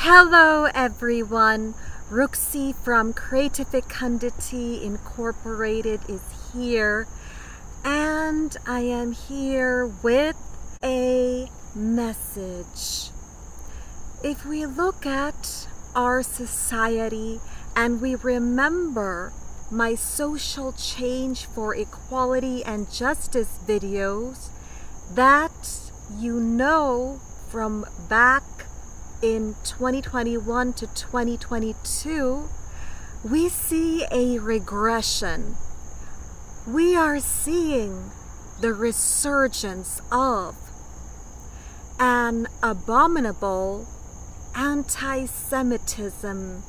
Hello everyone, Rukhsi from Creatifecundity Incorporated is here, and I am here with a message. If we look at our society and we remember my social change for equality and justice videos that you know from back in 2021 to 2022, we see a regression. We are seeing the resurgence of an abominable anti-Semitism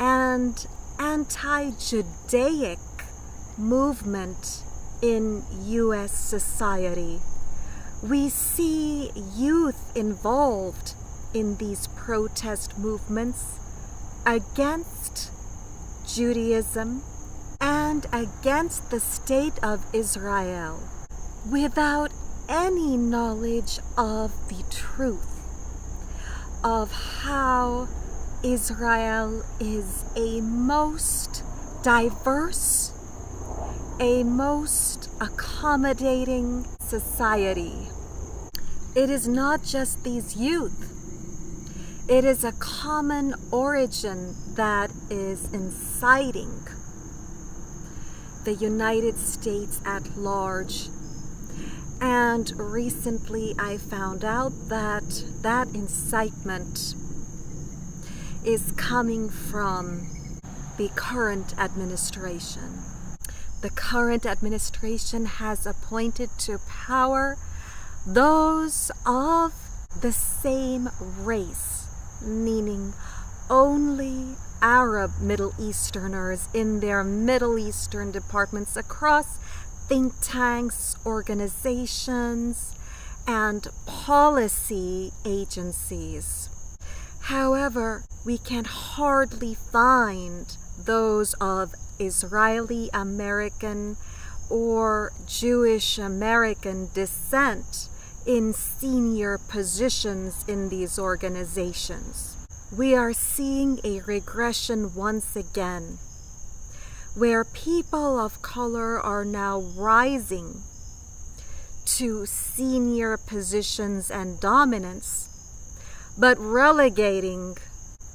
and anti-Judaic movement in U.S. society. We see youth involved in these protest movements against Judaism and against the state of Israel without any knowledge of the truth of how Israel is a most diverse, a most accommodating society. It is not just these youth. It is a common origin that is inciting the United States at large. And recently I found out that that incitement is coming from the current administration. The current administration has appointed to power those of the same race, meaning only Arab Middle Easterners in their Middle Eastern departments across think tanks, organizations, and policy agencies. However, we can hardly find those of Israeli American or Jewish American descent in senior positions in these organizations. We are seeing a regression once again, where people of color are now rising to senior positions and dominance, but relegating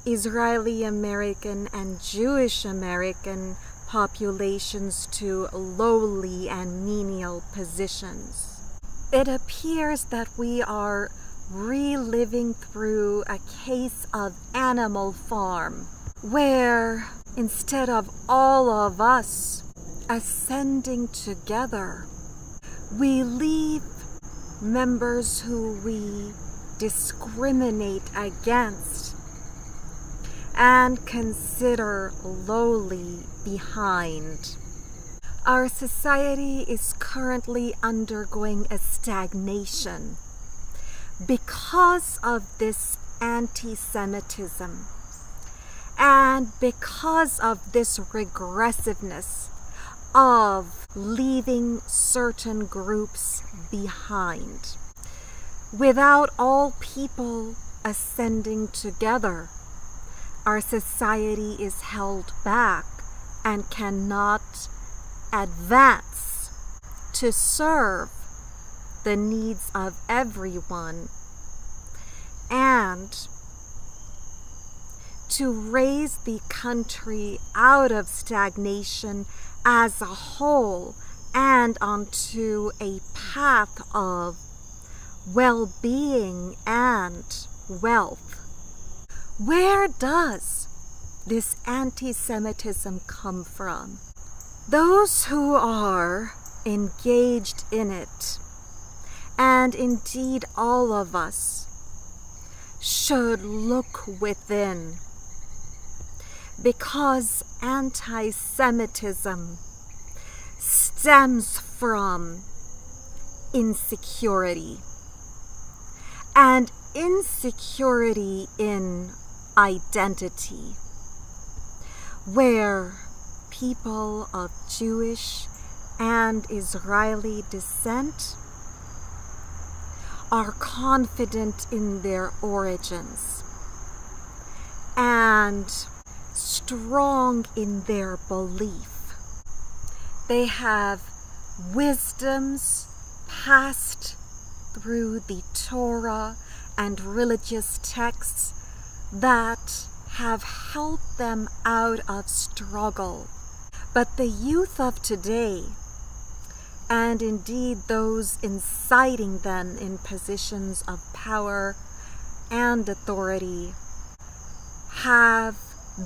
Israeli American and Jewish American populations to lowly and menial positions. It appears that we are reliving through a case of Animal Farm, where instead of all of us ascending together, we leave members who we discriminate against and consider lowly behind. Our society is currently undergoing a stagnation because of this anti-Semitism and because of this regressiveness of leaving certain groups behind. Without all people ascending together, our society is held back and cannot advance to serve the needs of everyone and to raise the country out of stagnation as a whole and onto a path of well-being and wealth. Where does this anti-Semitism come from? Those who are engaged in it, and indeed all of us, should look within, because anti-Semitism stems from insecurity, and insecurity in identity, where people of Jewish and Israeli descent are confident in their origins and strong in their belief. They have wisdoms passed through the Torah and religious texts that have helped them out of struggle. But the youth of today, and indeed those inciting them in positions of power and authority, have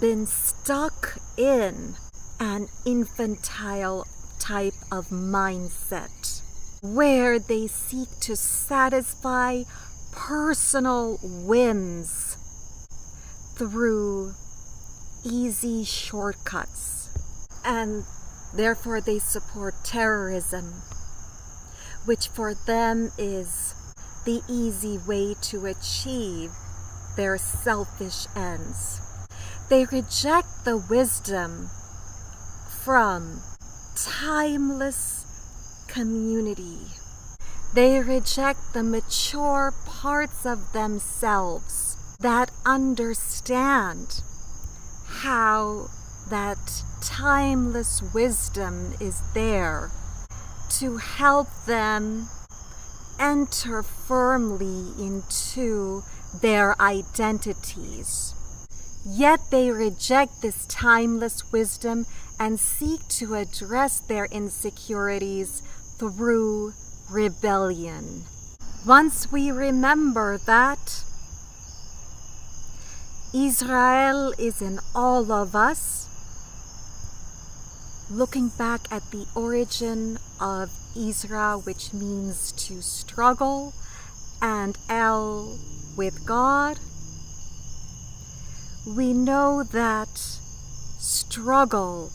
been stuck in an infantile type of mindset where they seek to satisfy personal whims through easy shortcuts, and therefore they support terrorism, which for them is the easy way to achieve their selfish ends. They reject the wisdom from timeless community. They reject the mature parts of themselves that understand how that timeless wisdom is there to help them enter firmly into their identities. Yet they reject this timeless wisdom and seek to address their insecurities through rebellion. Once we remember that Israel is in all of us, looking back at the origin of Israel, which means to struggle, and El with God, we know that struggle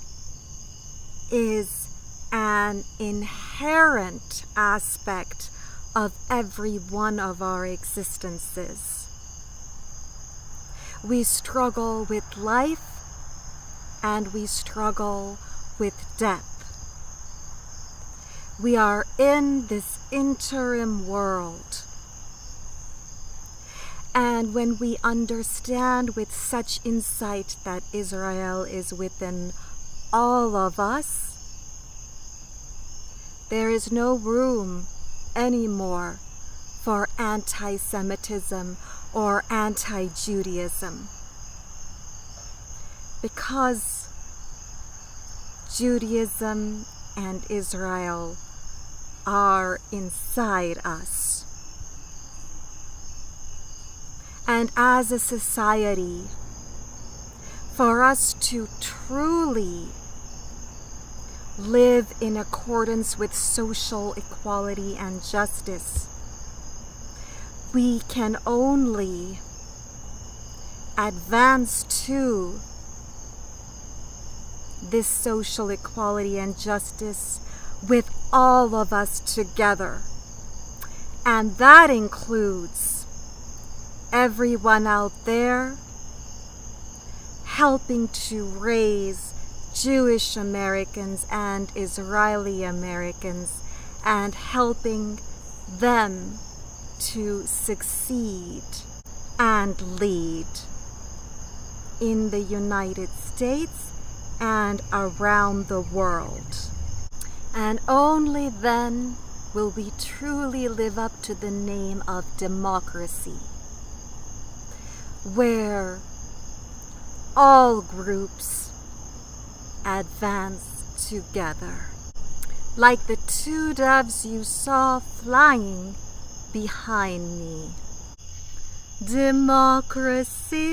is an inherent aspect of every one of our existences. We struggle with life and we struggle with death. We are in this interim world. And when we understand with such insight that Israel is within all of us, there is no room anymore for anti-Semitism or anti-Judaism, because Judaism and Israel are inside us. And as a society, for us to truly live in accordance with social equality and justice, we can only advance to this social equality and justice with all of us together. And that includes everyone out there helping to raise Jewish Americans and Israeli Americans and helping them to succeed and lead in the United States and around the world. And only then will we truly live up to the name of democracy, where all groups advance together. Like the two doves you saw flying behind me. Democracy.